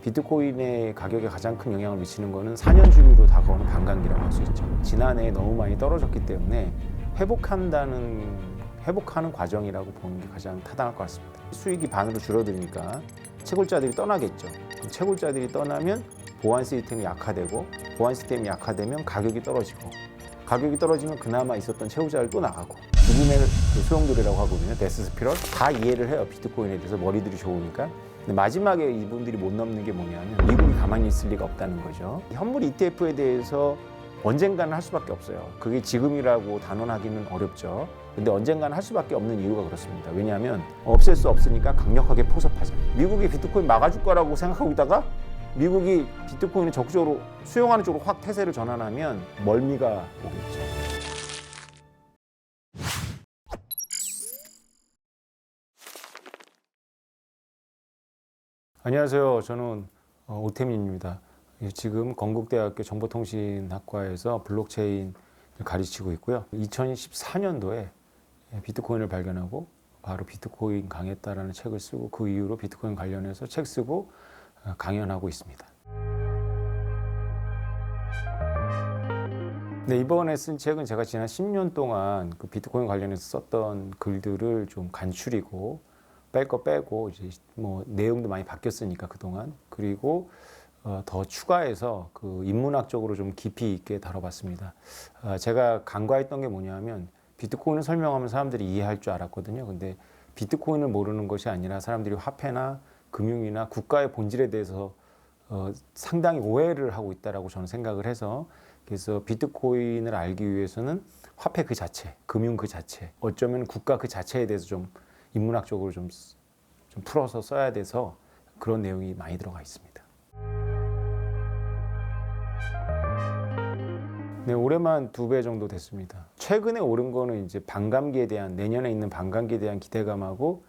비트코인의 가격에 가장 큰 영향을 미치는 것은 4년 주기로 다가오는 반감기라고 할 수 있죠. 지난해에 너무 많이 떨어졌기 때문에 회복하는 과정이라고 보는 게 가장 타당할 것 같습니다. 수익이 반으로 줄어드니까 채굴자들이 떠나겠죠. 채굴자들이 떠나면 보안 시스템이 약화되고, 보안 시스템이 약화되면 가격이 떨어지고, 가격이 떨어지면 그나마 있었던 채굴자를 또 나가고, 죽음의 소용돌이라고 하거든요. 데스 스피럴. 다 이해를 해요. 비트코인에 대해서 머리들이 좋으니까. 근데 마지막에 이분들이 못 넘는 게 뭐냐면 미국이 가만히 있을 리가 없다는 거죠. 현물 ETF에 대해서 언젠가는 할 수밖에 없어요. 그게 지금이라고 단언하기는 어렵죠. 근데 언젠가는 할 수밖에 없는 이유가 그렇습니다. 왜냐하면 없앨 수 없으니까 강력하게 포섭하자. 미국이 비트코인 막아줄 거라고 생각하고 있다가 미국이 비트코인을 적극적으로 수용하는 쪽으로 확 태세를 전환하면 멀미가 오겠죠. 안녕하세요. 저는 오태민입니다. 지금 건국대학교 정보통신학과에서 블록체인을 가르치고 있고요. 2014년도에 비트코인을 발견하고 바로 비트코인 강했다라는 책을 쓰고 그 이후로 비트코인 관련해서 책 쓰고 강연하고 있습니다. 네, 이번에 쓴 책은 제가 지난 10년 동안 그 비트코인 관련해서 썼던 글들을 좀 간추리고 뺄 거 빼고 이제 뭐 내용도 많이 바뀌었으니까 그동안, 그리고 더 추가해서 그 인문학적으로 좀 깊이 있게 다뤄봤습니다. 제가 간과했던 게 뭐냐면 비트코인을 설명하면 사람들이 이해할 줄 알았거든요. 근데 비트코인을 모르는 것이 아니라 사람들이 화폐나 금융이나 국가의 본질에 대해서 상당히 오해를 하고 있다라고 저는 생각을 해서, 그래서 비트코인을 알기 위해서는 화폐 그 자체, 금융 그 자체, 어쩌면 국가 그 자체에 대해서 좀 인문학적으로 좀 풀어서 써야 돼서 그런 내용이 많이 들어가 있습니다. 네, 올해만 2배 정도 됐습니다. 최근에 오른 거는 이제 반감기에 대한, 내년에 있는 반감기에 대한 기대감하고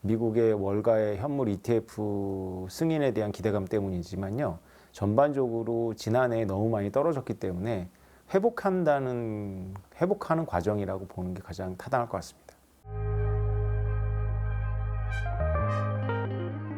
미국의 월가의 현물 ETF 승인에 대한 기대감 때문이지만요. 전반적으로 지난해에 너무 많이 떨어졌기 때문에 회복하는 과정이라고 보는 게 가장 타당할 것 같습니다.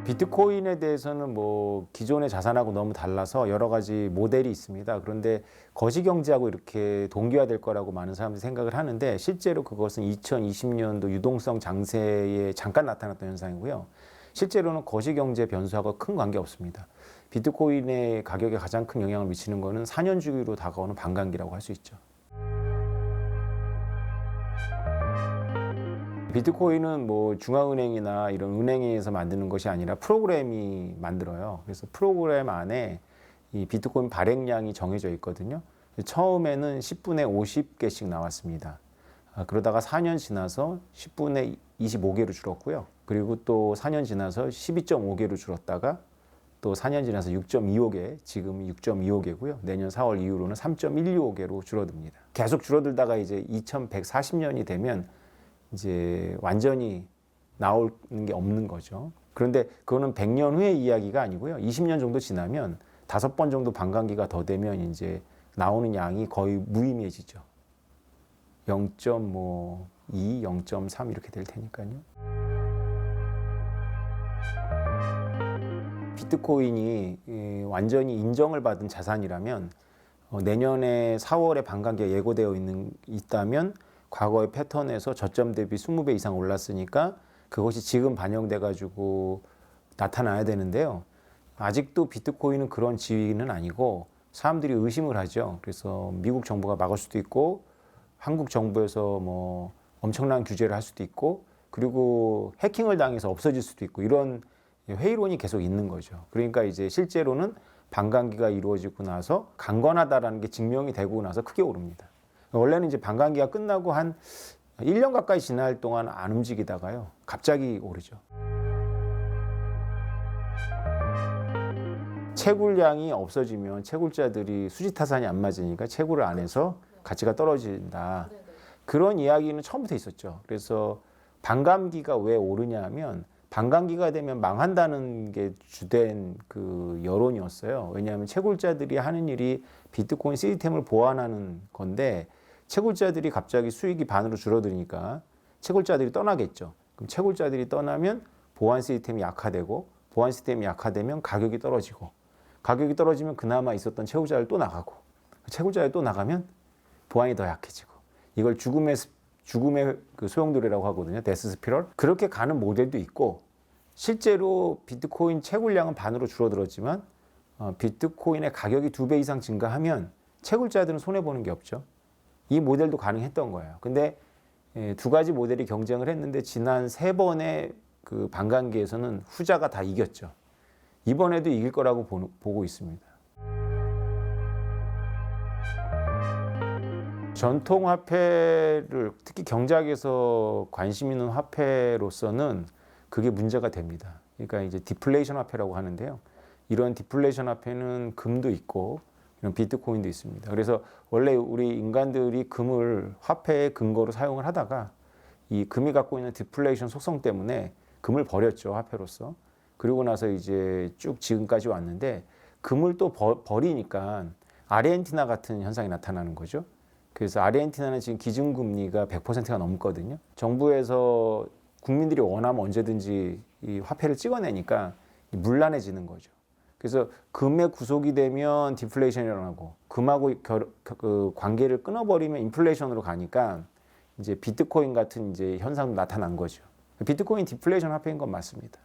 비트코인에 대해서는 뭐 기존의 자산하고 너무 달라서 여러 가지 모델이 있습니다. 그런데 거시경제하고 이렇게 동기화될 거라고 많은 사람들이 생각을 하는데, 실제로 그것은 2020년도 유동성 장세에 잠깐 나타났던 현상이고요. 실제로는 거시경제 변수하고 큰 관계 없습니다. 비트코인의 가격에 가장 큰 영향을 미치는 것은 4년 주기로 다가오는 반감기라고 할 수 있죠. 비트코인은 뭐 중앙은행이나 이런 은행에서 만드는 것이 아니라 프로그램이 만들어요. 그래서 프로그램 안에 이 비트코인 발행량이 정해져 있거든요. 처음에는 10분에 50개씩 나왔습니다. 그러다가 4년 지나서 10분에 25개로 줄었고요. 그리고 또 4년 지나서 12.5개로 줄었다가 또 4년 지나서 6.25개, 지금 6.25개고요. 내년 4월 이후로는 3.125개로 줄어듭니다. 계속 줄어들다가 이제 2140년이 되면 이제 완전히 나오는 게 없는 거죠. 그런데 그거는 100년 후의 이야기가 아니고요. 20년 정도 지나면 5번 정도 반감기가 더 되면 이제 나오는 양이 거의 무의미해지죠. 0.2, 0.3 이렇게 될 테니까요. 비트코인이 완전히 인정을 받은 자산이라면 내년에 4월에 반감기가 예고되어 있다면 과거의 패턴에서 저점 대비 20배 이상 올랐으니까 그것이 지금 반영돼 가지고 나타나야 되는데요. 아직도 비트코인은 그런 지위는 아니고 사람들이 의심을 하죠. 그래서 미국 정부가 막을 수도 있고 한국 정부에서 뭐 엄청난 규제를 할 수도 있고, 그리고 해킹을 당해서 없어질 수도 있고, 이런 회의론이 계속 있는 거죠. 그러니까 이제 실제로는 반감기가 이루어지고 나서 강건하다라는 게 증명이 되고 나서 크게 오릅니다. 원래는 이제 반감기가 끝나고 한 1년 가까이 지날 동안 안 움직이다가요, 갑자기 오르죠. 채굴량이 없어지면 채굴자들이 수지타산이 안 맞으니까 채굴을 안 해서 가치가 떨어진다. 그런 이야기는 처음부터 있었죠. 그래서 반감기가 왜 오르냐 하면 반감기가 되면 망한다는 게 주된 그 여론이었어요. 왜냐하면 채굴자들이 하는 일이 비트코인 시스템을 보완하는 건데, 채굴자들이 갑자기 수익이 반으로 줄어드니까 채굴자들이 떠나겠죠. 그럼 채굴자들이 떠나면 보안 시스템이 약화되고, 보안 시스템이 약화되면 가격이 떨어지고, 가격이 떨어지면 그나마 있었던 채굴자를 또 나가고, 채굴자를 또 나가면 보안이 더 약해지고, 이걸 죽음의 그 소용돌이라고 하거든요. 데스 스피럴. 그렇게 가는 모델도 있고, 실제로 비트코인 채굴량은 반으로 줄어들었지만 비트코인의 가격이 2배 이상 증가하면 채굴자들은 손해보는 게 없죠. 이 모델도 가능했던 거예요. 근데 두 가지 모델이 경쟁을 했는데 지난 3번의 그 반감기에서는 후자가 다 이겼죠. 이번에도 이길 거라고 보고 있습니다. 전통 화폐를 특히 경제학에서 관심 있는 화폐로서는 그게 문제가 됩니다. 그러니까 이제 디플레이션 화폐라고 하는데요. 이런 디플레이션 화폐는 금도 있고 이런 비트코인도 있습니다. 그래서 원래 우리 인간들이 금을 화폐의 근거로 사용을 하다가 이 금이 갖고 있는 디플레이션 속성 때문에 금을 버렸죠, 화폐로서. 그리고 나서 이제 쭉 지금까지 왔는데 금을 또 버리니까 아르헨티나 같은 현상이 나타나는 거죠. 그래서 아르헨티나는 지금 기준금리가 100%가 넘거든요. 정부에서 국민들이 원하면 언제든지 이 화폐를 찍어내니까 문란해지는 거죠. 그래서 금에 구속이 되면 디플레이션이 일어나고 금하고 그 관계를 끊어버리면 인플레이션으로 가니까 이제 비트코인 같은 이제 현상도 나타난 거죠. 비트코인 디플레이션 화폐인 건 맞습니다.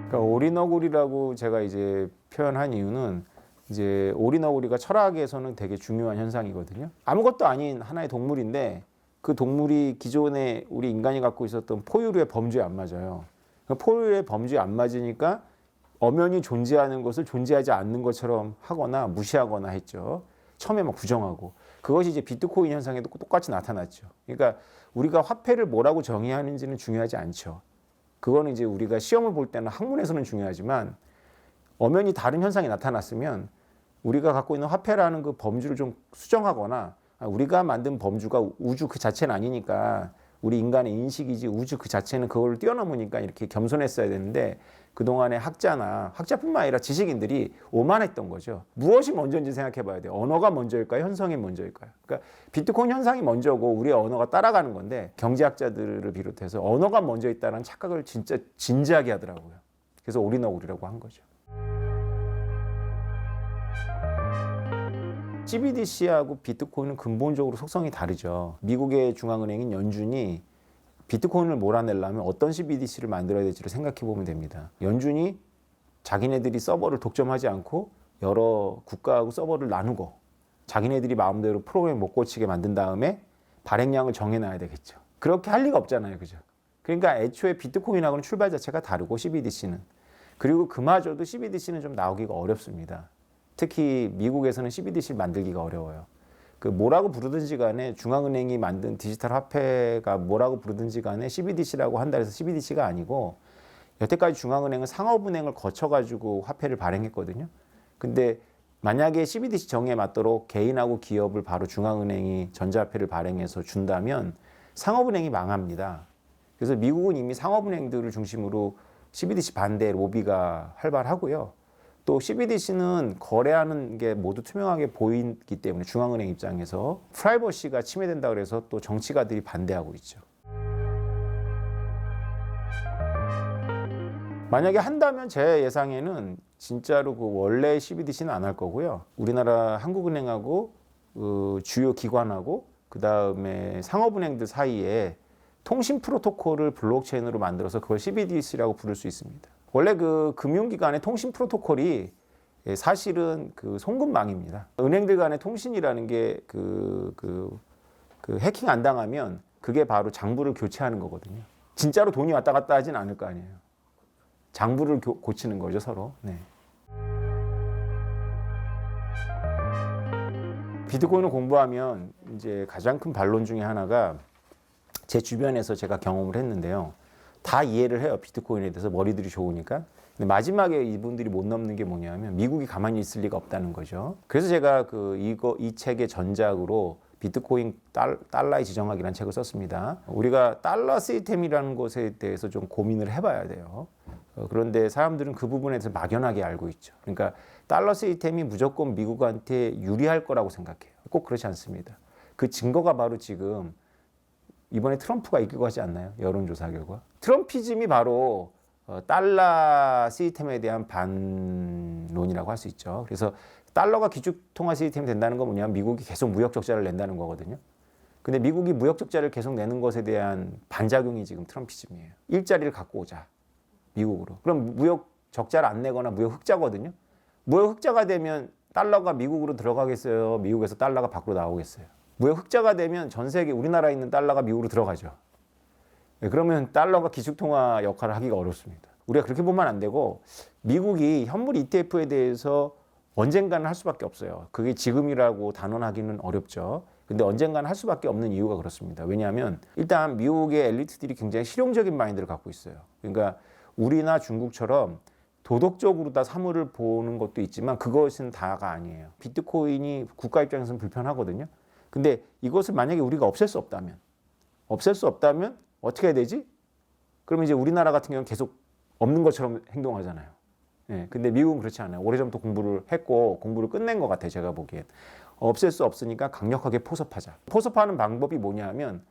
그러니까 올인어글이라고 제가 이제 표현한 이유는 이제 올인어글이가 철학에서는 되게 중요한 현상이거든요. 아무것도 아닌 하나의 동물인데 그 동물이 기존에 우리 인간이 갖고 있었던 포유류의 범주에 안 맞아요. 포유류의 범주에 안 맞으니까 엄연히 존재하는 것을 존재하지 않는 것처럼 하거나 무시하거나 했죠. 처음에 막 부정하고. 그것이 이제 비트코인 현상에도 똑같이 나타났죠. 그러니까 우리가 화폐를 뭐라고 정의하는지는 중요하지 않죠. 그거는 이제 우리가 시험을 볼 때는 학문에서는 중요하지만 엄연히 다른 현상이 나타났으면 우리가 갖고 있는 화폐라는 그 범주를 좀 수정하거나 우리가 만든 범주가 우주 그 자체는 아니니까 우리 인간의 인식이지 우주 그 자체는 그걸 뛰어넘으니까 이렇게 겸손했어야 되는데 그동안의 학자뿐만 아니라 지식인들이 오만했던 거죠. 무엇이 먼저인지 생각해 봐야 돼요. 언어가 먼저일까요? 현상이 먼저일까요? 그러니까 비트코인 현상이 먼저고 우리의 언어가 따라가는 건데 경제학자들을 비롯해서 언어가 먼저 있다는 착각을 진짜 진지하게 하더라고요. 그래서 올인어글이라고 한 거죠. CBDC하고 비트코인은 근본적으로 속성이 다르죠. 미국의 중앙은행인 연준이 비트코인을 몰아내려면 어떤 CBDC를 만들어야 될지를 생각해 보면 됩니다. 연준이 자기네들이 서버를 독점하지 않고 여러 국가하고 서버를 나누고 자기네들이 마음대로 프로그램 못 고치게 만든 다음에 발행량을 정해놔야 되겠죠. 그렇게 할 리가 없잖아요. 그죠? 그러니까 애초에 비트코인하고는 출발 자체가 다르고 CBDC는. 그리고 그마저도 CBDC는 좀 나오기가 어렵습니다. 특히 미국에서는 CBDC를 만들기가 어려워요. 그 뭐라고 부르든지 간에 중앙은행이 만든 디지털 화폐가 뭐라고 부르든지 간에 CBDC라고 한다 해서 CBDC가 아니고 여태까지 중앙은행은 상업은행을 거쳐가지고 화폐를 발행했거든요. 근데 만약에 CBDC 정의에 맞도록 개인하고 기업을 바로 중앙은행이 전자화폐를 발행해서 준다면 상업은행이 망합니다. 그래서 미국은 이미 상업은행들을 중심으로 CBDC 반대 로비가 활발하고요. 또 CBDC는 거래하는 게 모두 투명하게 보이기 때문에 중앙은행 입장에서 프라이버시가 침해된다 그래서 또 정치가들이 반대하고 있죠. 만약에 한다면 제 예상에는 진짜로 그 원래 CBDC는 안 할 거고요. 우리나라 한국은행하고 주요 기관하고 그 다음에 상업은행들 사이에 통신 프로토콜을 블록체인으로 만들어서 그걸 CBDC라고 부를 수 있습니다. 원래 그 금융기관의 통신 프로토콜이 사실은 그 송금망입니다. 은행들 간의 통신이라는 게 그 해킹 안 당하면 그게 바로 장부를 교체하는 거거든요. 진짜로 돈이 왔다 갔다 하진 않을 거 아니에요. 장부를 고치는 거죠, 서로. 네. 비트코인을 공부하면 이제 가장 큰 반론 중에 하나가 제 주변에서 제가 경험을 했는데요. 다 이해를 해요. 비트코인에 대해서 머리들이 좋으니까. 근데 마지막에 이분들이 못 넘는 게 뭐냐면 미국이 가만히 있을 리가 없다는 거죠. 그래서 제가 이 책의 전작으로 비트코인 달러의 지정학이라는 책을 썼습니다. 우리가 달러 시스템이라는 것에 대해서 좀 고민을 해봐야 돼요. 그런데 사람들은 그 부분에 대해서 막연하게 알고 있죠. 그러니까 달러 시스템이 무조건 미국한테 유리할 거라고 생각해요. 꼭 그렇지 않습니다. 그 증거가 바로 지금 이번에 트럼프가 이기고 하지 않나요? 여론조사 결과. 트럼피즘이 바로 달러 시스템에 대한 반론이라고 할 수 있죠. 그래서 달러가 기축통화 시스템이 된다는 건 뭐냐면 미국이 계속 무역 적자를 낸다는 거거든요. 근데 미국이 무역 적자를 계속 내는 것에 대한 반작용이 지금 트럼피즘이에요. 일자리를 갖고 오자. 미국으로. 그럼 무역 적자를 안 내거나 무역 흑자거든요. 무역 흑자가 되면 달러가 미국으로 들어가겠어요? 미국에서 달러가 밖으로 나오겠어요? 무역 흑자가 되면 전 세계 우리나라에 있는 달러가 미국으로 들어가죠. 그러면 달러가 기축통화 역할을 하기가 어렵습니다. 우리가 그렇게 보면 안 되고 미국이 현물 ETF에 대해서 언젠가는 할 수밖에 없어요. 그게 지금이라고 단언하기는 어렵죠. 근데 언젠가는 할 수밖에 없는 이유가 그렇습니다. 왜냐하면 일단 미국의 엘리트들이 굉장히 실용적인 마인드를 갖고 있어요. 그러니까 우리나 중국처럼 도덕적으로 다 사물을 보는 것도 있지만 그것은 다가 아니에요. 비트코인이 국가 입장에서는 불편하거든요. 근데 이것을 만약에 우리가 없앨 수 없다면 어떻게 해야 되지? 그러면 이제 우리나라 같은 경우는 계속 없는 것처럼 행동하잖아요. 예, 근데 미국은 그렇지 않아요. 오래전부터 공부를 했고 공부를 끝낸 것 같아요. 제가 보기엔. 없앨 수 없으니까 강력하게 포섭하자. 포섭하는 방법이 뭐냐면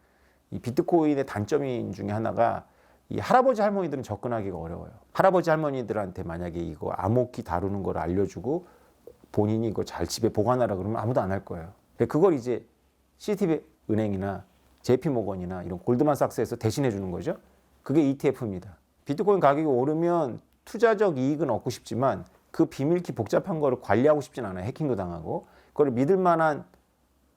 이 비트코인의 단점인 중에 하나가 이 할아버지 할머니들은 접근하기가 어려워요. 할아버지 할머니들한테 만약에 이거 암호키 다루는 걸 알려주고 본인이 이거 잘 집에 보관하라 그러면 아무도 안 할 거예요. 근데 그걸 이제 시티 은행이나 JP모건이나 이런 골드만삭스에서 대신해 주는 거죠. 그게 ETF입니다. 비트코인 가격이 오르면 투자적 이익은 얻고 싶지만 그 비밀키 복잡한 거를 관리하고 싶진 않아요. 해킹도 당하고. 그걸 믿을 만한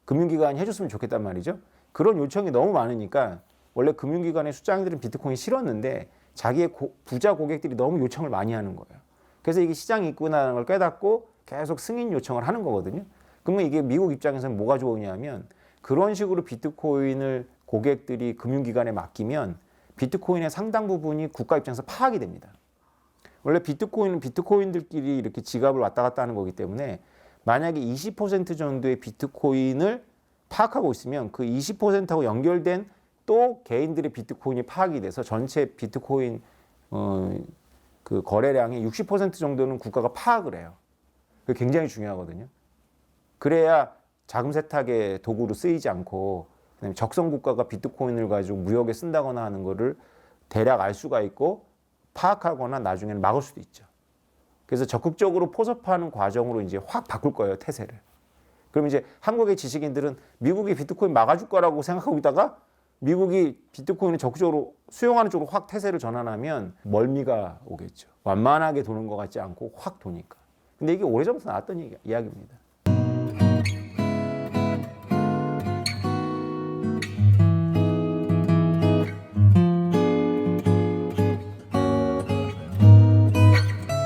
금융기관이 해줬으면 좋겠단 말이죠. 그런 요청이 너무 많으니까 원래 금융기관의 수장들은 비트코인이 싫었는데 자기의 부자 고객들이 너무 요청을 많이 하는 거예요. 그래서 이게 시장이 있구나라는 걸 깨닫고 계속 승인 요청을 하는 거거든요. 그러면 이게 미국 입장에서는 뭐가 좋으냐면 그런 식으로 비트코인을 고객들이 금융기관에 맡기면 비트코인의 상당 부분이 국가 입장에서 파악이 됩니다. 원래 비트코인은 비트코인들끼리 이렇게 지갑을 왔다 갔다 하는 거기 때문에 만약에 20% 정도의 비트코인을 파악하고 있으면 그 20%하고 연결된 또 개인들의 비트코인이 파악이 돼서 전체 비트코인 그 거래량의 60% 정도는 국가가 파악을 해요. 그게 굉장히 중요하거든요. 그래야 자금 세탁의 도구로 쓰이지 않고 그다음에 적성 국가가 비트코인을 가지고 무역에 쓴다거나 하는 거를 대략 알 수가 있고 파악하거나 나중에는 막을 수도 있죠. 그래서 적극적으로 포섭하는 과정으로 이제 확 바꿀 거예요, 태세를. 그럼 이제 한국의 지식인들은 미국이 비트코인 막아줄 거라고 생각하고 있다가 미국이 비트코인을 적극적으로 수용하는 쪽으로 확 태세를 전환하면 멀미가 오겠죠. 완만하게 도는 것 같지 않고 확 도니까. 근데 이게 오래전부터 나왔던 이야기입니다.